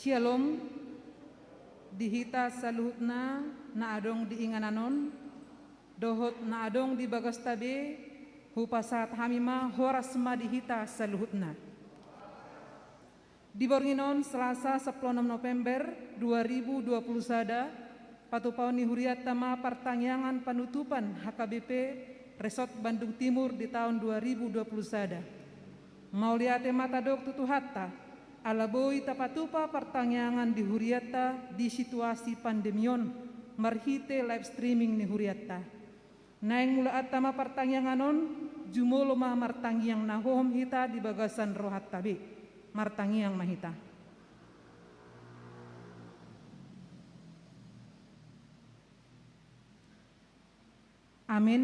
Shalom dihita saluhutna na adong di ingananon, dohot na adong di bagas tabe, hupasat hamima horas ma dihita saluhutna. Di Bornginon Selasa 10 November 2020 sada, patupau ni huriat tama pertanyaan penutupan HKBP Resort Bandung Timur di tahun 2020 sada. Mauliate mata dok tutu hatta, alaboi tapatupa pertanyaan di huriata di situasi pandemion, marhite live streaming ni huriata. Naing mula atama pertanyaanon, jumolo ma martangiang nahohom hita di bagasan rohat tabi, martangiang mahita. Amin.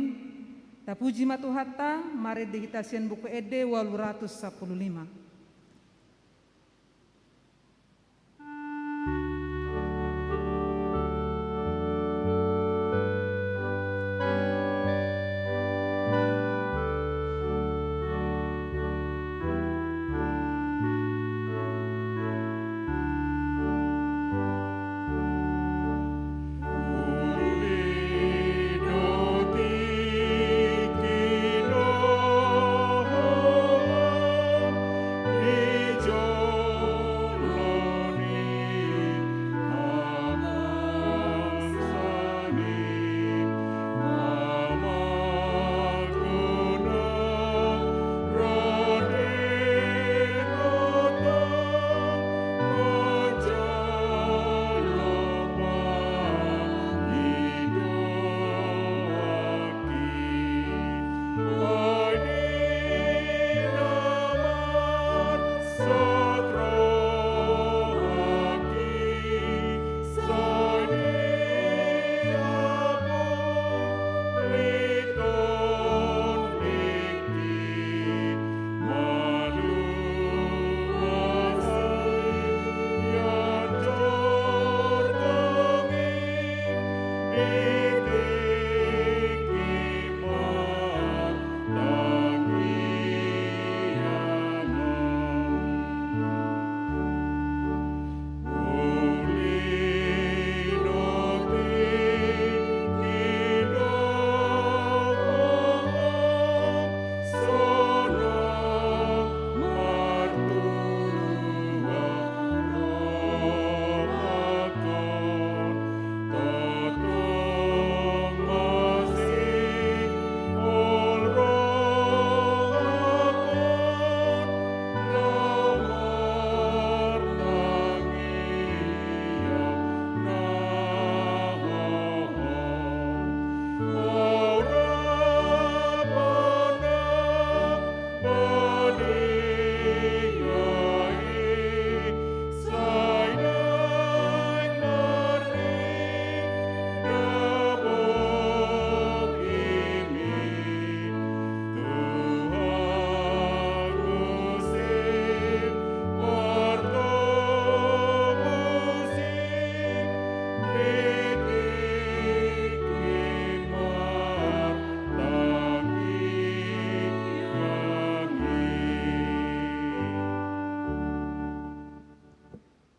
Tapuji matuhatta, mari dihitasian buku ede 815.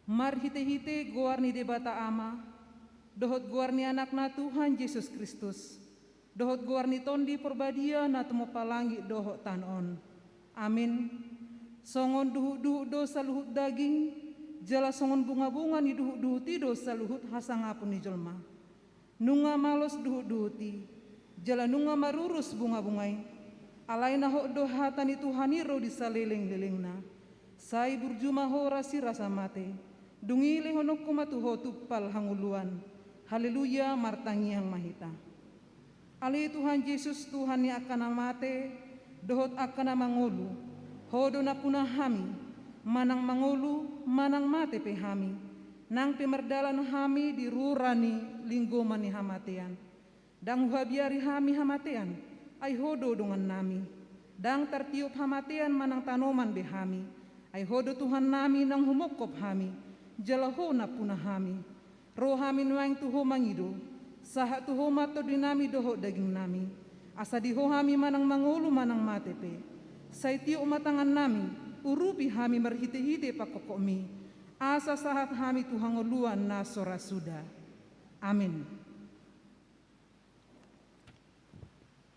Mar hite-hite guarni debata ama, dohot guarni anakna Tuhan Yesus Kristus, dohot guarni tondi perbadia na temo palangi dohot tanon. Amin. Songon duhut-duhut dosa luhut daging, jala songon bunga-bunga ni duhut-duhuti dosa luhut hasangapun ni jelma. Nunga malos duhut-duhuti, jala nunga marurus bunga-bungai, alai nahok dohatan itu haniro di saliling-lilingna. Sai burjuma ho rasi rasa mate. Dungili honok kumatuho tupal hanguluan. Haleluya martangiang mahita. Ali Tuhan Yesus Tuhan yang akan amate, dohot akan mangulu. Hodo na punah hami, manang mangulu, manang mate pe hami. Nang pemerdalan hami dirurani linggo mani hamatean. Dang huabiari hami hamatean, ay hodo dengan nami. Dang tertiup hamatean manang tanoman be hami. Ay hodo Tuhan nami nang humokop hami. Jalaho na punah hami, roh hami nuang tuho mangido, sahat tuho mato dinami doho daging nami, asa diho hami manang mangulu manang matepe, Saitio umatangan nami, urupi hami marhite-hite pakokomi, Asa sahat hami tuhangoluan na sora suda. Amin.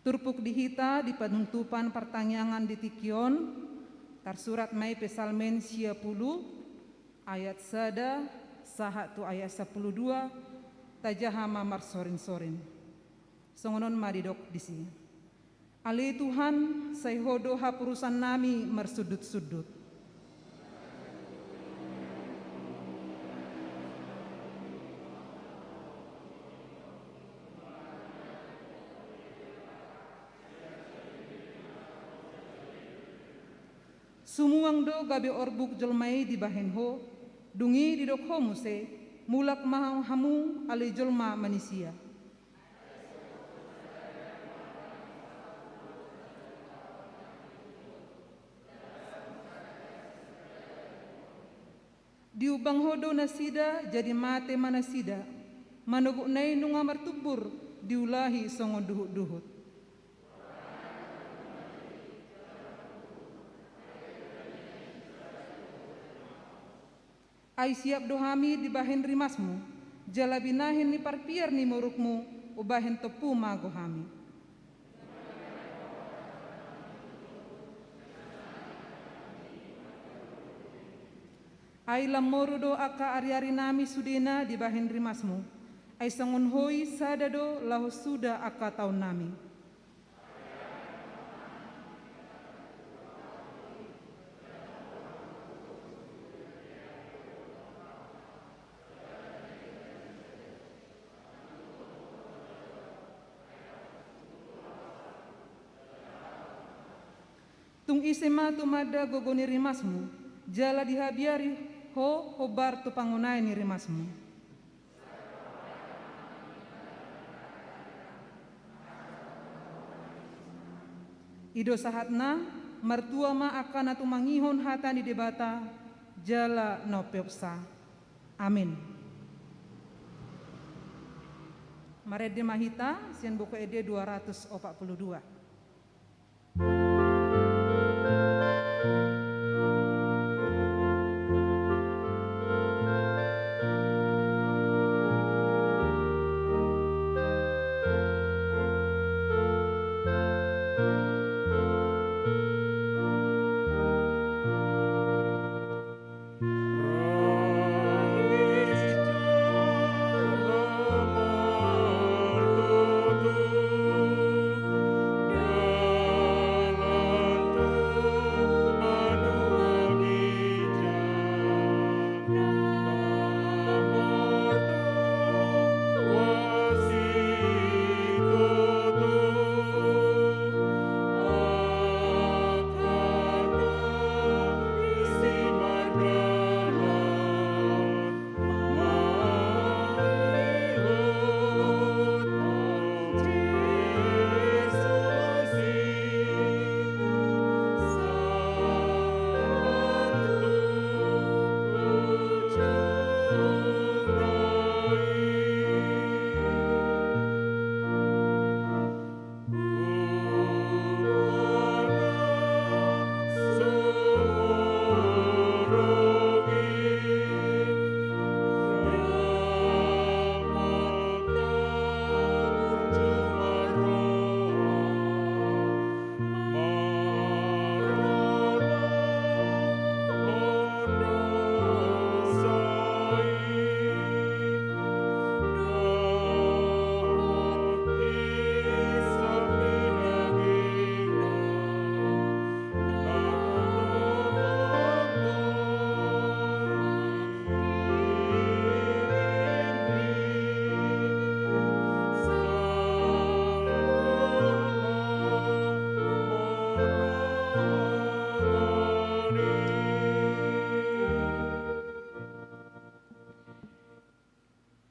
Turpuk dihita di penuntupan pertanyaan di Tikion, tersurat mai pesalmen 10 ayat sada sahat tu ayat 12 tajahama marsorin-sorin. Songonon madidok disi. Ali Tuhan sayhodo hapurusan nami mersudut-sudut. Sumuang do gabe orbuk jolmai di bahenho, dungi didok homuse, mulak mahang hamu ali jolma manusia. Diubang hodo nasida jadi mate manasida, manuguk nai nunga martubur diulahi songo duhut-duhut. Ai siap dohami di bahen rimasmu, jala binahin ni parpiar ni murukmu, ubahen tepu magohami. Ai lamoru do aka ari-ari nami sudena di bahen rimasmu, ai sangun hoi sadado lahu suda aka tahun nami. Tung isema tumada gogoni rimasmu, jala dihabiari ho hobar tu pangunai ni rimasmu. Ido sahatna mertua ma akan atu mangihon hata di debata jala nopiopsa. Amin. Marede mahita sian buku ed 242.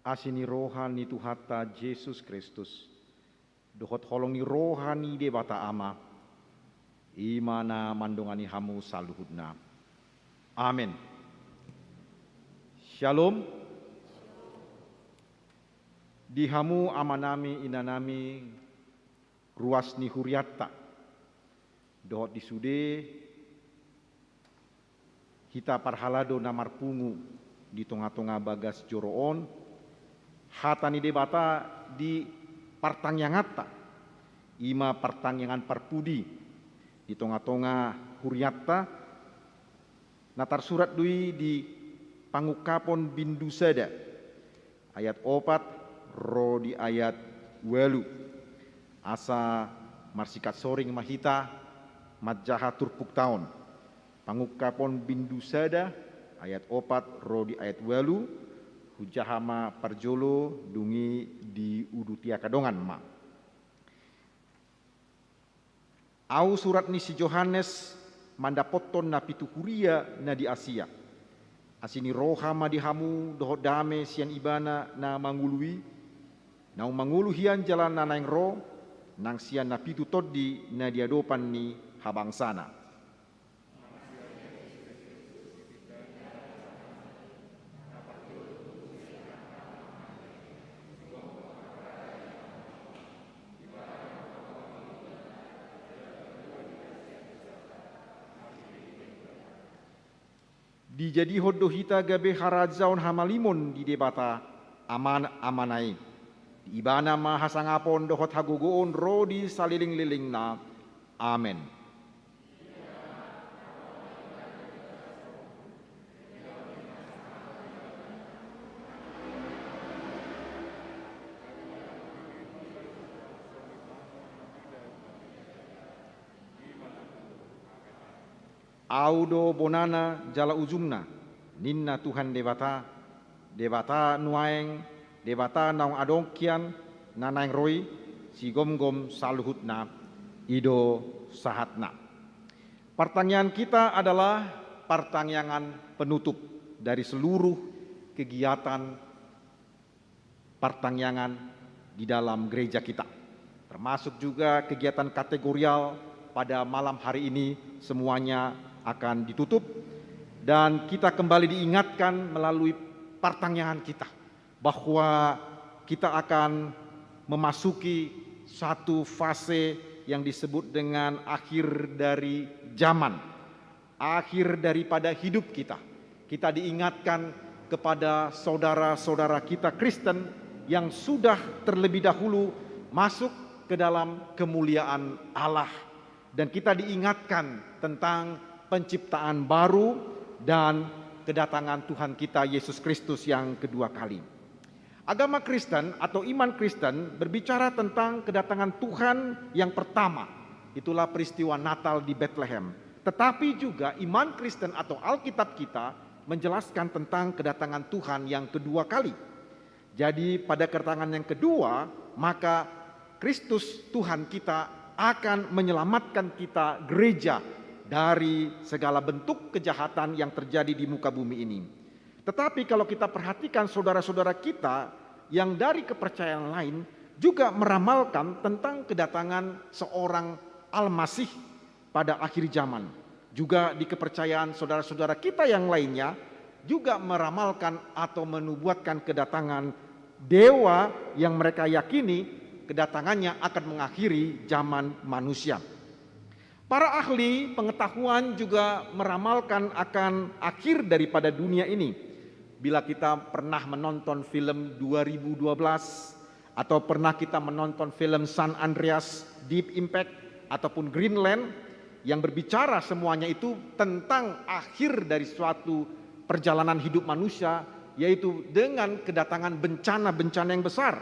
Asini rohani Tuhata Yesus Kristus, dohot holongi rohani de bata ama, imana mandongani hamu saluhudna. Amin. Shalom. Di hamu amanami inanami ruasni huriatta, dohot disude hita parhalado na marpungu di tonga-tonga bagas joroon, hatani debata di partangyangatta, ima partangyangan parpudi di tonga-tonga huriatta, natar surat dui di pangukapon bindu sada, ayat 4 ro di ayat 8, asa marsikat soring mahita matjaha turpuk taon, pangukapon bindu sada, ayat 4 ro di ayat 8, hujahama parjolo dungi di udutia kadongan ma. Au surat ni si Johannes mandapoton na pitukuria na di Asia. Asini roha madihamu dohot dame sian ibana na mangului, na manguluhian jalan na naing ro, nang sian na pitu toddi na diadopan ni habangsana. Dijadi hodo hita gabe harajaon hamalimon di debata amanai. Di ibana mahasangapon dohot hagogoon ro di saliling-liling na. Amen. Audo bonana jala ujungna, ninna Tuhan debata, debata nuaeng, debata naung adongkian, nanaeng roi, si gom-gom saluhutna, ido sahatna. Pertanyaan kita adalah pertanyaan penutup dari seluruh kegiatan pertanyaan di dalam gereja kita. Termasuk juga kegiatan kategorial pada malam hari ini semuanya akan ditutup dan kita kembali diingatkan melalui pertanyaan kita bahwa kita akan memasuki satu fase yang disebut dengan akhir dari zaman, akhir daripada hidup kita. Kita diingatkan kepada saudara-saudara kita Kristen yang sudah terlebih dahulu masuk ke dalam kemuliaan Allah, dan kita diingatkan tentang penciptaan baru dan kedatangan Tuhan kita Yesus Kristus yang kedua kali. Agama Kristen atau iman Kristen berbicara tentang kedatangan Tuhan yang pertama. Itulah peristiwa Natal di Bethlehem. Tetapi juga iman Kristen atau Alkitab kita menjelaskan tentang kedatangan Tuhan yang kedua kali. Jadi pada kedatangan yang kedua, maka Kristus Tuhan kita akan menyelamatkan kita gereja dari segala bentuk kejahatan yang terjadi di muka bumi ini. Tetapi kalau kita perhatikan saudara-saudara kita yang dari kepercayaan lain juga meramalkan tentang kedatangan seorang Al-Masih pada akhir zaman. Juga di kepercayaan saudara-saudara kita yang lainnya juga meramalkan atau menubuatkan kedatangan dewa yang mereka yakini kedatangannya akan mengakhiri zaman manusia. Para ahli pengetahuan juga meramalkan akan akhir daripada dunia ini. Bila kita pernah menonton film 2012 atau pernah kita menonton film San Andreas, Deep Impact ataupun Greenland yang berbicara semuanya itu tentang akhir dari suatu perjalanan hidup manusia, yaitu dengan kedatangan bencana-bencana yang besar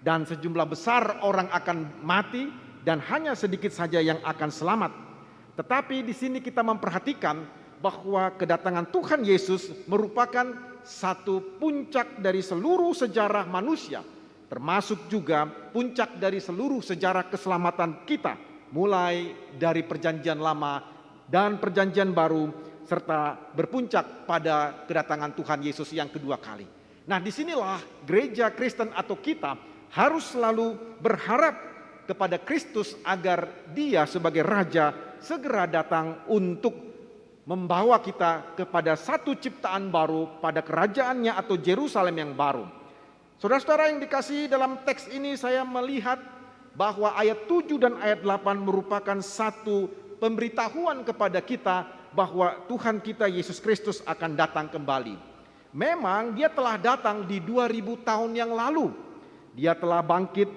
dan sejumlah besar orang akan mati dan hanya sedikit saja yang akan selamat. Tetapi di sini kita memperhatikan bahwa kedatangan Tuhan Yesus merupakan satu puncak dari seluruh sejarah manusia, termasuk juga puncak dari seluruh sejarah keselamatan kita, mulai dari Perjanjian Lama dan Perjanjian Baru, serta berpuncak pada kedatangan Tuhan Yesus yang kedua kali. Nah, disinilah gereja Kristen atau kita harus selalu berharap kepada Kristus agar Dia sebagai Raja segera datang untuk membawa kita kepada satu ciptaan baru pada kerajaannya atau Yerusalem yang baru. Saudara-saudara yang dikasihi, dalam teks ini saya melihat bahwa ayat 7 dan ayat 8 merupakan satu pemberitahuan kepada kita bahwa Tuhan kita Yesus Kristus akan datang kembali. Memang dia telah datang di 2000 tahun yang lalu. Dia telah bangkit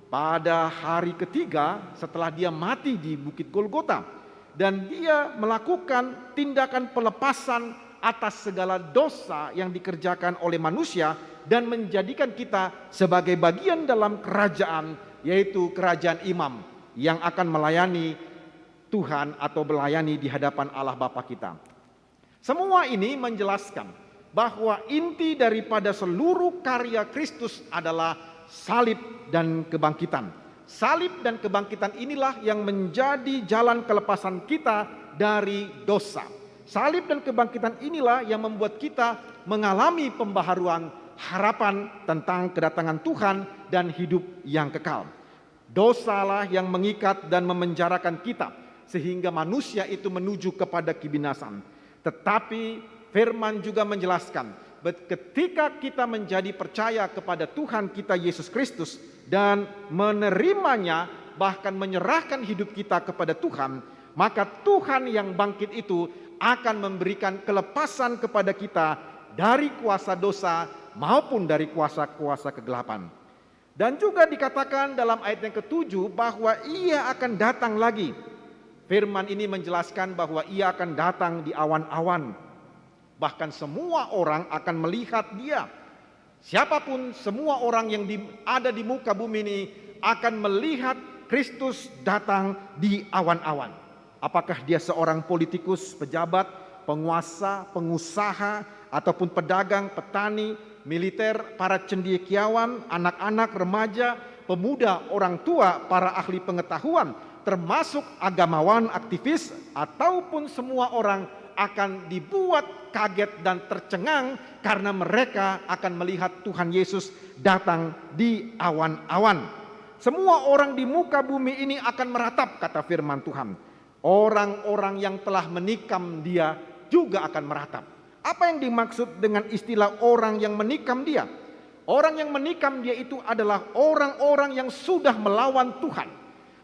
pada hari ketiga setelah dia mati di Bukit Golgota. Dan dia melakukan tindakan pelepasan atas segala dosa yang dikerjakan oleh manusia dan menjadikan kita sebagai bagian dalam kerajaan, yaitu kerajaan imam yang akan melayani Tuhan atau melayani di hadapan Allah Bapa kita. Semua ini menjelaskan bahwa inti daripada seluruh karya Kristus adalah salib dan kebangkitan. Salib dan kebangkitan inilah yang menjadi jalan kelepasan kita dari dosa. Salib dan kebangkitan inilah yang membuat kita mengalami pembaharuan harapan tentang kedatangan Tuhan dan hidup yang kekal. Dosalah yang mengikat dan memenjarakan kita sehingga manusia itu menuju kepada kebinasan. Tetapi firman juga menjelaskan ketika kita menjadi percaya kepada Tuhan kita Yesus Kristus dan menerimanya, bahkan menyerahkan hidup kita kepada Tuhan, maka Tuhan yang bangkit itu akan memberikan kelepasan kepada kita dari kuasa dosa maupun dari kuasa-kuasa kegelapan. Dan juga dikatakan dalam ayat yang ke-7 bahwa ia akan datang lagi. Firman ini menjelaskan bahwa ia akan datang di awan-awan. Bahkan semua orang akan melihat dia. Siapapun, semua orang yang ada di muka bumi ini akan melihat Kristus datang di awan-awan. Apakah dia seorang politikus, pejabat, penguasa, pengusaha, ataupun pedagang, petani, militer, para cendekiawan, anak-anak, remaja, pemuda, orang tua, para ahli pengetahuan, termasuk agamawan, aktivis, ataupun semua orang akan dibuat kaget dan tercengang karena mereka akan melihat Tuhan Yesus datang di awan-awan. Semua orang di muka bumi ini akan meratap, kata firman Tuhan. Orang-orang yang telah menikam dia juga akan meratap. Apa yang dimaksud dengan istilah orang yang menikam dia? Orang yang menikam dia itu adalah orang-orang yang sudah melawan Tuhan.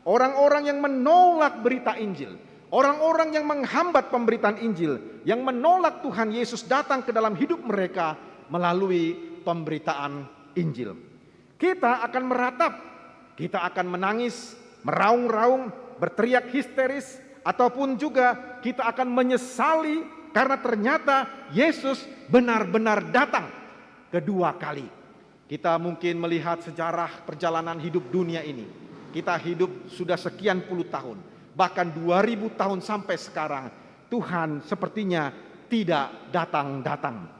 Orang-orang yang menolak berita Injil. Orang-orang yang menghambat pemberitaan Injil. Yang menolak Tuhan Yesus datang ke dalam hidup mereka melalui pemberitaan Injil. Kita akan meratap. Kita akan menangis, meraung-raung, berteriak histeris, ataupun juga kita akan menyesali karena ternyata Yesus benar-benar datang kedua kali. Kita mungkin melihat sejarah perjalanan hidup dunia ini. Kita hidup sudah sekian puluh tahun, bahkan 2000 tahun sampai sekarang. Tuhan sepertinya tidak datang-datang.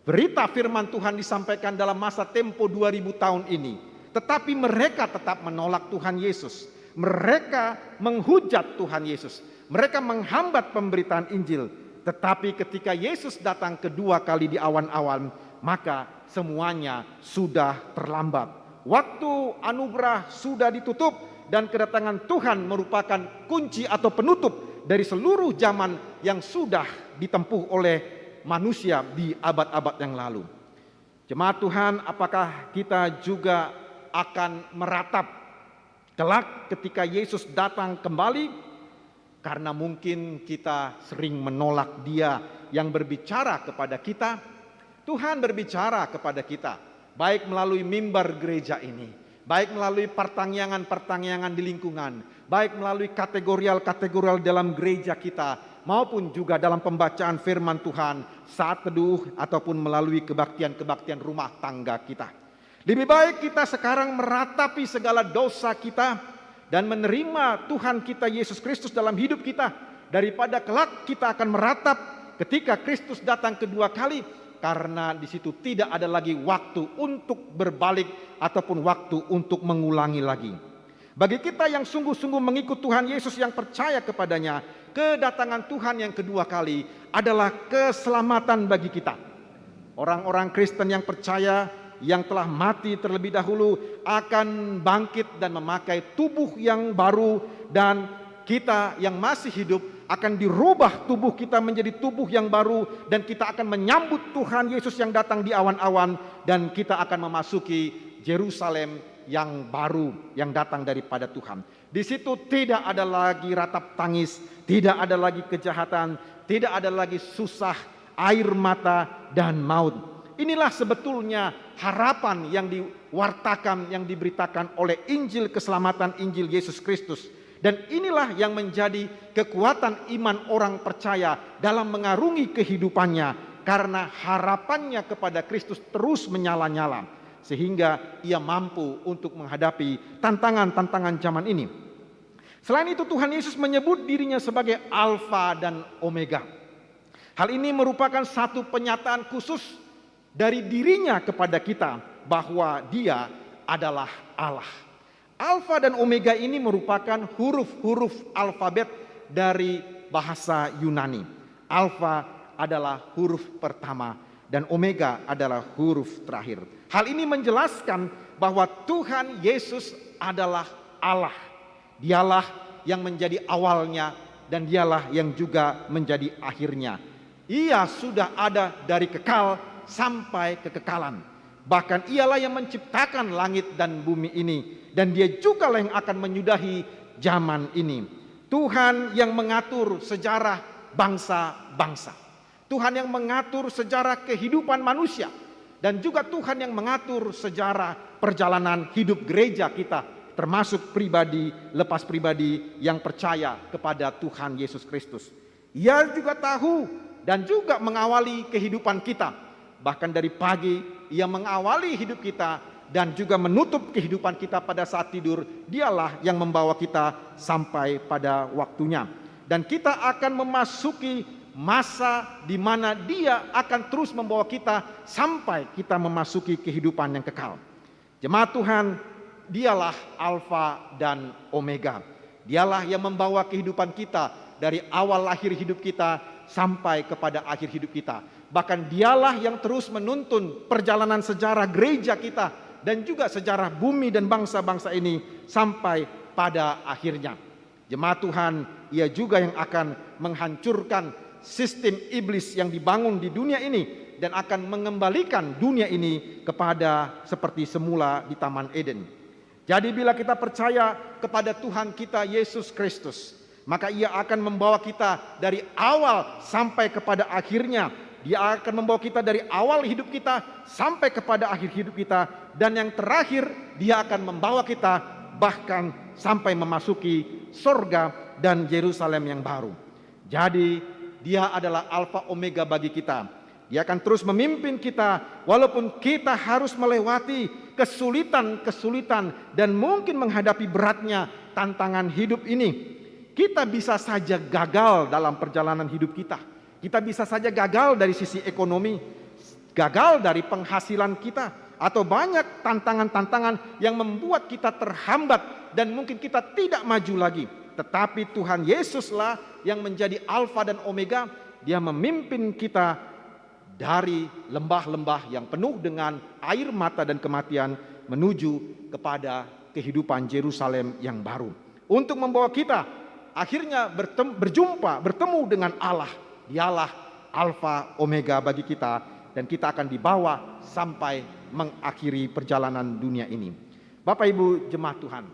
Berita firman Tuhan disampaikan dalam masa tempo 2000 tahun ini. Tetapi mereka tetap menolak Tuhan Yesus. Mereka menghujat Tuhan Yesus. Mereka menghambat pemberitaan Injil. Tetapi ketika Yesus datang kedua kali di awan-awan, maka semuanya sudah terlambat. Waktu anugerah sudah ditutup dan kedatangan Tuhan merupakan kunci atau penutup dari seluruh zaman yang sudah ditempuh oleh manusia di abad-abad yang lalu. Jemaat Tuhan, apakah kita juga akan meratap kelak ketika Yesus datang kembali? Karena mungkin kita sering menolak Dia yang berbicara kepada kita. Tuhan berbicara kepada kita, baik melalui mimbar gereja ini, baik melalui pertanyaan-pertanyaan di lingkungan, baik melalui kategorial dalam gereja kita, maupun juga dalam pembacaan firman Tuhan saat teduh ataupun melalui kebaktian-kebaktian rumah tangga kita. Lebih baik kita sekarang meratapi segala dosa kita dan menerima Tuhan kita Yesus Kristus dalam hidup kita, daripada kelak kita akan meratap ketika Kristus datang kedua kali, karena di situ tidak ada lagi waktu untuk berbalik ataupun waktu untuk mengulangi lagi. Bagi kita yang sungguh-sungguh mengikut Tuhan Yesus, yang percaya kepadanya, kedatangan Tuhan yang kedua kali adalah keselamatan bagi kita. Orang-orang Kristen yang percaya, yang telah mati terlebih dahulu, akan bangkit dan memakai tubuh yang baru, dan kita yang masih hidup akan dirubah tubuh kita menjadi tubuh yang baru, dan kita akan menyambut Tuhan Yesus yang datang di awan-awan, dan kita akan memasuki Yerusalem yang baru yang datang daripada Tuhan. Di situ tidak ada lagi ratap tangis, tidak ada lagi kejahatan, tidak ada lagi susah, air mata dan maut. Inilah sebetulnya harapan yang diwartakan, yang diberitakan oleh Injil keselamatan, Injil Yesus Kristus. Dan inilah yang menjadi kekuatan iman orang percaya dalam mengarungi kehidupannya, karena harapannya kepada Kristus terus menyala-nyala, sehingga ia mampu untuk menghadapi tantangan-tantangan zaman ini. Selain itu, Tuhan Yesus menyebut dirinya sebagai Alfa dan Omega. Hal ini merupakan satu penyataan khusus dari dirinya kepada kita bahwa Dia adalah Allah. Alfa dan Omega ini merupakan huruf-huruf alfabet dari bahasa Yunani. Alfa adalah huruf pertama dan Omega adalah huruf terakhir. Hal ini menjelaskan bahwa Tuhan Yesus adalah Allah. Dialah yang menjadi awalnya dan dialah yang juga menjadi akhirnya. Ia sudah ada dari kekal sampai kekekalan. Bahkan ialah yang menciptakan langit dan bumi ini. Dan dia juga yang akan menyudahi zaman ini. Tuhan yang mengatur sejarah bangsa-bangsa. Tuhan yang mengatur sejarah kehidupan manusia. Dan juga Tuhan yang mengatur sejarah perjalanan hidup gereja kita. Termasuk pribadi, lepas pribadi yang percaya kepada Tuhan Yesus Kristus. Ia juga tahu dan juga mengawali kehidupan kita. Bahkan dari pagi ia mengawali hidup kita dan juga menutup kehidupan kita pada saat tidur. Dialah yang membawa kita sampai pada waktunya. Dan kita akan memasuki masa di mana Dia akan terus membawa kita sampai kita memasuki kehidupan yang kekal. Jemaat Tuhan, Dialah Alfa dan Omega. Dialah yang membawa kehidupan kita dari awal lahir hidup kita sampai kepada akhir hidup kita. Bahkan dialah yang terus menuntun perjalanan sejarah gereja kita dan juga sejarah bumi dan bangsa-bangsa ini sampai pada akhirnya. Jemaat Tuhan, ia juga yang akan menghancurkan sistem iblis yang dibangun di dunia ini dan akan mengembalikan dunia ini kepada seperti semula di Taman Eden. Jadi bila kita percaya kepada Tuhan kita Yesus Kristus, maka ia akan membawa kita dari awal sampai kepada akhirnya. Dia akan membawa kita dari awal hidup kita sampai kepada akhir hidup kita. Dan yang terakhir, Dia akan membawa kita bahkan sampai memasuki sorga dan Yerusalem yang baru. Jadi Dia adalah Alfa Omega bagi kita. Dia akan terus memimpin kita walaupun kita harus melewati kesulitan-kesulitan dan mungkin menghadapi beratnya tantangan hidup ini. Kita bisa saja gagal dalam perjalanan hidup kita. Kita bisa saja gagal dari sisi ekonomi, gagal dari penghasilan kita, atau banyak tantangan-tantangan yang membuat kita terhambat dan mungkin kita tidak maju lagi. Tetapi Tuhan Yesuslah yang menjadi Alfa dan Omega. Dia memimpin kita dari lembah-lembah yang penuh dengan air mata dan kematian menuju kepada kehidupan Yerusalem yang baru. Untuk membawa kita akhirnya bertemu dengan Allah. Dialah Alfa Omega bagi kita dan kita akan dibawa sampai mengakhiri perjalanan dunia ini. Bapak Ibu jemaat Tuhan,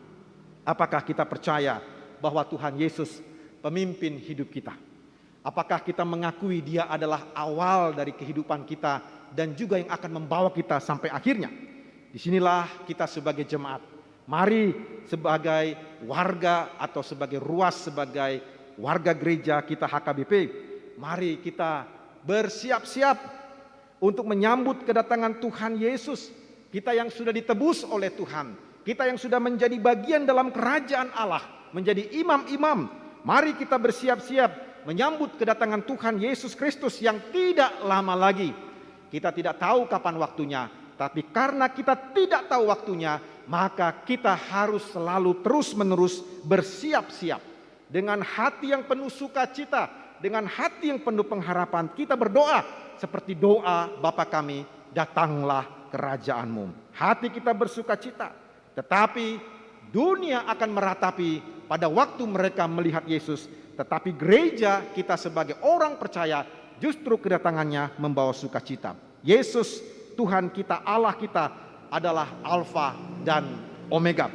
apakah kita percaya bahwa Tuhan Yesus pemimpin hidup kita? Apakah kita mengakui Dia adalah awal dari kehidupan kita dan juga yang akan membawa kita sampai akhirnya? Disinilah kita sebagai jemaat, mari sebagai warga atau sebagai ruas, sebagai warga gereja kita HKBP, mari kita bersiap-siap untuk menyambut kedatangan Tuhan Yesus. Kita yang sudah ditebus oleh Tuhan, kita yang sudah menjadi bagian dalam kerajaan Allah, menjadi imam-imam. Mari kita bersiap-siap menyambut kedatangan Tuhan Yesus Kristus yang tidak lama lagi. Kita tidak tahu kapan waktunya, tapi karena kita tidak tahu waktunya, maka kita harus selalu terus-menerus bersiap-siap. Dengan hati yang penuh sukacita, dengan hati yang penuh pengharapan, kita berdoa seperti doa Bapa kami, datanglah kerajaan-Mu. Hati kita bersukacita, tetapi dunia akan meratapi pada waktu mereka melihat Yesus. Tetapi gereja kita sebagai orang percaya justru kedatangannya membawa sukacita. Yesus Tuhan kita, Allah kita adalah Alfa dan Omega.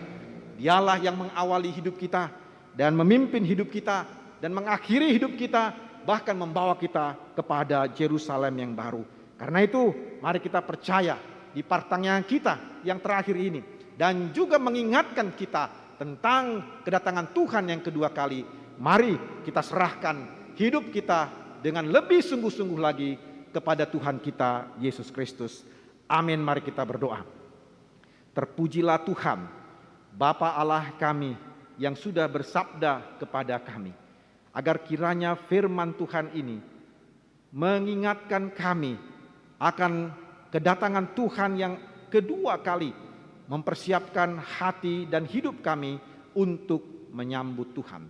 Dialah yang mengawali hidup kita dan memimpin hidup kita dan mengakhiri hidup kita, bahkan membawa kita kepada Yerusalem yang baru. Karena itu, mari kita percaya di pertanyaan kita yang terakhir ini, dan juga mengingatkan kita tentang kedatangan Tuhan yang kedua kali. Mari kita serahkan hidup kita dengan lebih sungguh-sungguh lagi kepada Tuhan kita Yesus Kristus. Amin. Mari kita berdoa. Terpujilah Tuhan, Bapa Allah kami yang sudah bersabda kepada kami, agar kiranya firman Tuhan ini mengingatkan kami akan kedatangan Tuhan yang kedua kali, mempersiapkan hati dan hidup kami untuk menyambut Tuhan.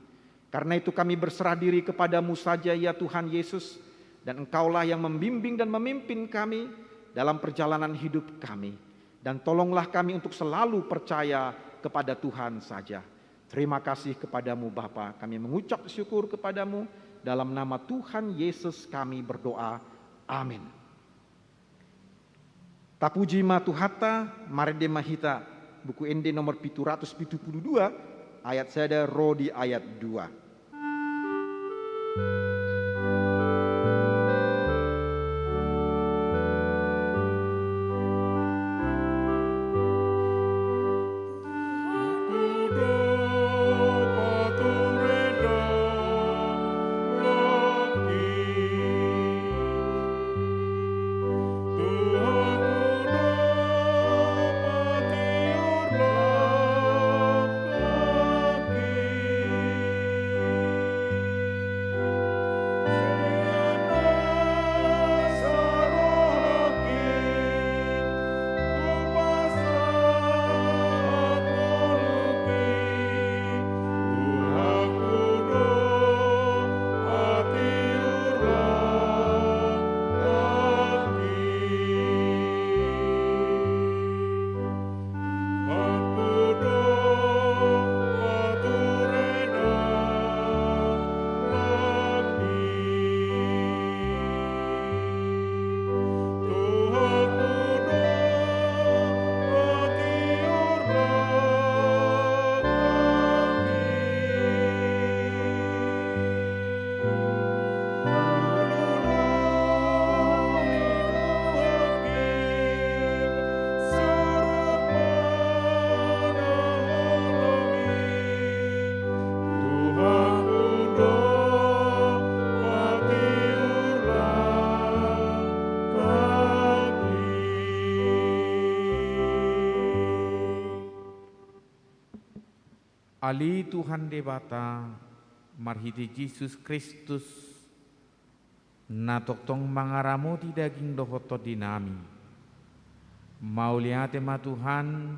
Karena itu kami berserah diri kepadamu saja ya Tuhan Yesus, dan Engkaulah yang membimbing dan memimpin kami dalam perjalanan hidup kami. Dan tolonglah kami untuk selalu percaya kepada Tuhan saja. Terima kasih kepadamu Bapa, kami mengucap syukur kepadamu, dalam nama Tuhan Yesus kami berdoa. Amin. Tapuji matuhata marede mahita, buku ND nomor 772, ayat sada rodi ayat 2. Ali Tuhan debata marhiti Yesus Kristus na toktong mangaramu ti daging dohoto dinami. Mauliate ma Tuhan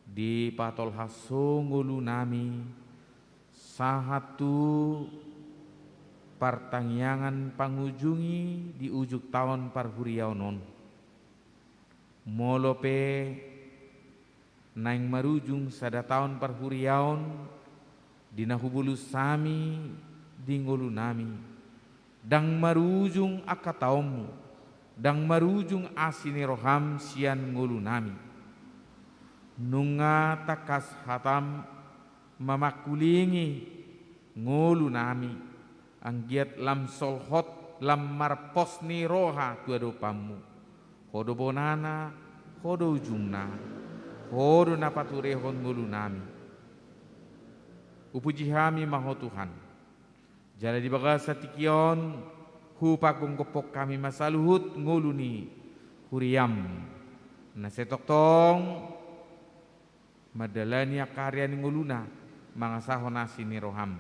di patol haso ngulu nami sahatu partangyangan pangujungi di ujuk tahun parhuriau non. Molope naing marujung sada tahun parhuriaon dinahubulu sami di ngulu nami dang marujung akataomu dang marujung asini roham sian ngulu nami nunga takas hatam mamakulingi ngulu nami anggiat lam solhot lam marposni roha tuadopamu hodo bonana hodo ujungna hodo napaturehon ngulu nami. Upuji kami maho Tuhan. Jala di baga sa tikion, hupakong kopok kami masaluhut ngulu ni huriam. Na setoktong, madalani akarya ni nguluna, mga sahon nasi ni roham.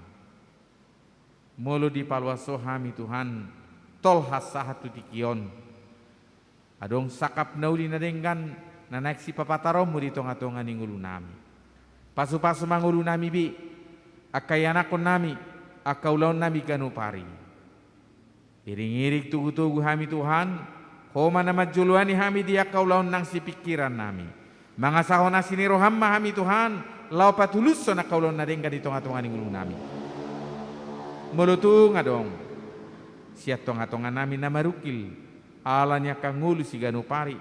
Molo di palwaso kami Tuhan, tolhas sa hatu tikion. Adong sakap na uli na denggan, na naik si papatarom mo dito nga tonga ni ngulu nami. Pasu-pasu mangulu nami bi, akayanakon nami, akaulaon nami ganupari. Iring-irig tugu-tugu kami Tuhan, homa na madjuluan ni kami di akaulaon nang si pikiran nami. Mga sahon na siniroham mahami Tuhan, lau patulus so na kaulaon na dengga dito nga tonga ni ngulu nami. Mulutu nga dong, siya tonga-tonga nami na marukil, alanya kang ngulu si ganupari.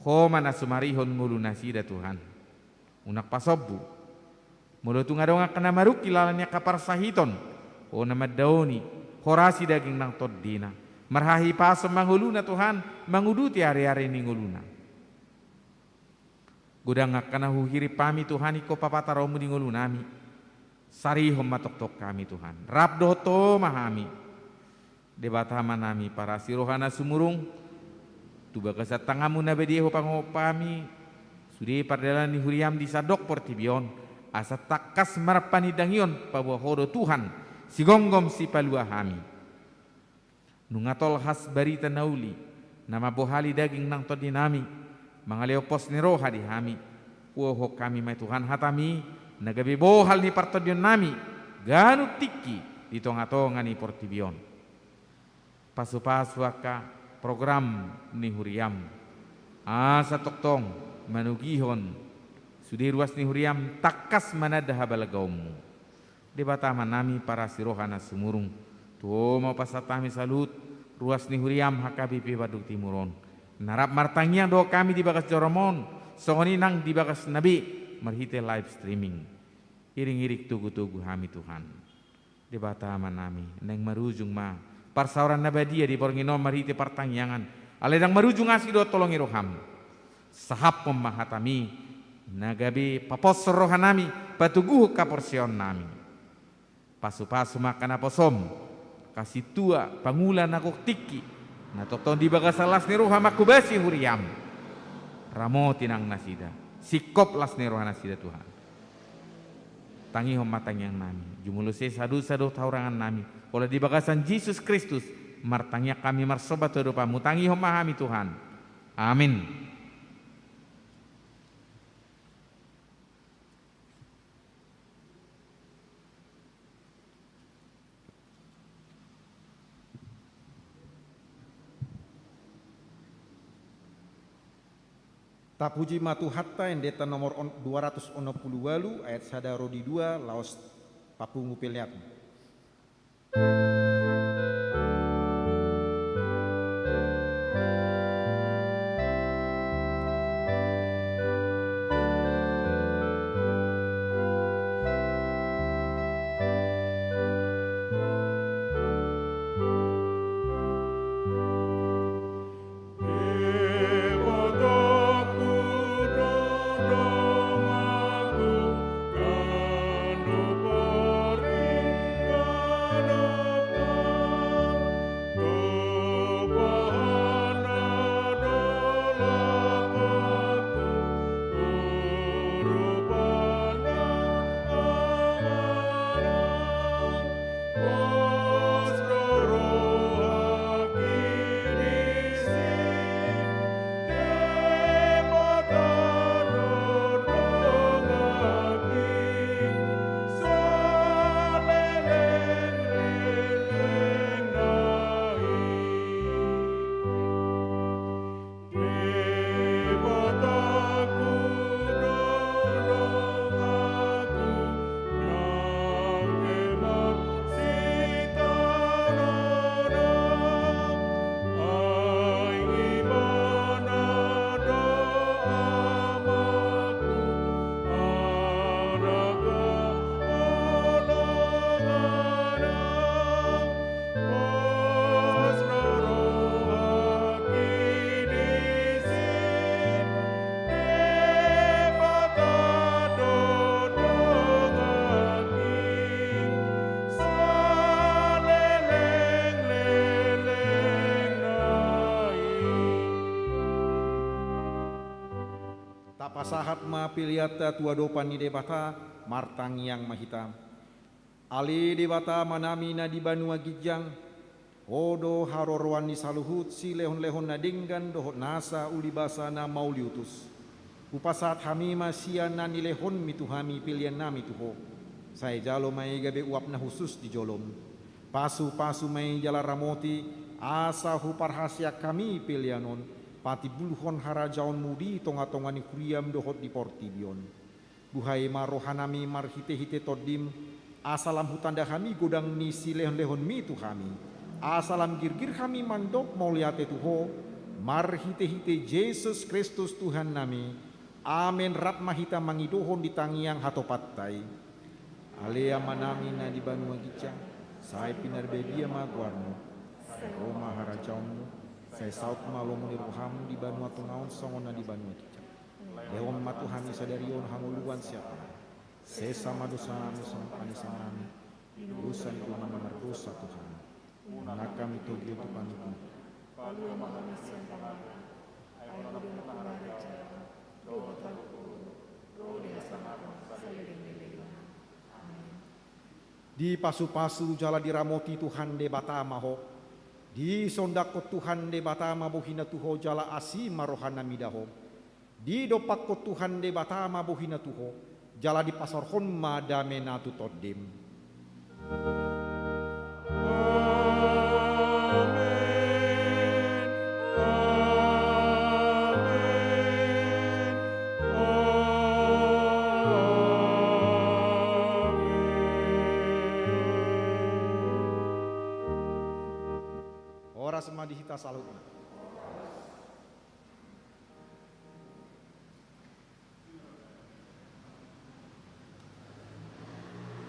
Ho mana sumarihon ngulu nasida Tuhan. Unak pasobu. Mulu tungadonga kena maruk kilalanya kapar sahiton. O nama dauni. Horasi daging nang toddina. Marhahi pasom manguluna Tuhan. Manguduti hari-hari ni nguluna. Gudang kana huhiri pami Tuhan iko papataromu di ngulunami. Sarihom matok-tok kami Tuhan. Rabdoto mahami. Debatama nami para sirohana sumurung. Tuba kasat tangamu na bedieho pangopami. Sudi pardalan ni huriam di sadok portibion. Asa takas marapani dangion pabuahodo Tuhan. Sigonggom si palua hami. Nungatol has barita nauli. Nama bohali daging nang todinami. Mangaleo pos ni roha di hami. Uoho kami may Tuhan hatami. Nagabi bohal ni partodion nami. Ganut tiki di tonga-tonga ni portibion. Pasu-pasu aka program ni huriam. Asa toktong manugihon. Sudi ruas ni huriam takas manadaha balagaumu. Di batama nami para sirohana sumurung. Tuo mau pasatami salut. Ruas ni huriam hakabi pibaduk timuron. Narap martangiang doa kami di bagas joromon. Songoni nang di bagas nabi. Marhite live streaming. Iring-irik tugu-tugu hami Tuhan. Di batama nami. Neng marujung ma. Parsauran nabadia di borngino marhite partangiangan. Aledang marujung asih doa tolongi roham. Sahap pemahatami. Nagabi papos rohanami. Patuguh kaporsion nami. Pasu-pasu makan aposom. Kasih tua pangulan aku tiki. Na tokton di bagas alas ni roham aku basi huriam. Ramo tinang nasida. Sikop las ni rohan nasida Tuhan. Tangi hom matang yang nami. Jumuluse sadu-sadu taurangan nami. Oleh di bagasan Yesus Kristus. Martangnya kami marsobat dopamu. Tangi hom mahami Tuhan. Amin. Tapuji matu hatta endeta nomor 268 ayat sada rodi 2 laos papungu peliat. Pasahat ma piliata tua dopan ni debata martang yang mahita. Ali debata manami na di banua gijang. Odo harorwan ni saluhut si lehon-lehon na dinggan dohot nasa ulibasa na mauliutus. Upasat hamima sian na nilehon mituhami pilihan nami tuho. Saya jalo may gabe uap na khusus di jolom. Pasu-pasu may jala ramoti asa huparhasya kami pilihanon. Pati buluhon harajaon mudi tonga-tonga ni kuriam dohot di portibion. Buhay marohanami marhite-hite todim. Asalam hutanda kami godang ni si lehon-lehon mi tu kami. Asalam girgir kami mandok mau liate tuho. Marhite-hite Yesus Kristus Tuhan nami. Amen ratma hita mangidohon di tangiang hatopattai. Alea manami na di banua gica. Sai pinarbedia maguarno. Roma harajamu. Sai saut malomu ni rohamu di banua tungaon songon na di banua gica. Dewan matuhani sadarion hanguluan siapa. Sesama dosa nami sampani sanami. Urusan itu nama merdosa Tuhan. Nakam itu gitu paniku. Di pasu-pasu jala diramoti Tuhan de batama ho. Di sondako Tuhan de batama bohina tuho jala asima rohana midaho. Di dopakko Tuhan de batama bohina tuho jala di pasar honma damena tu toddim. Ora semadi hita salut.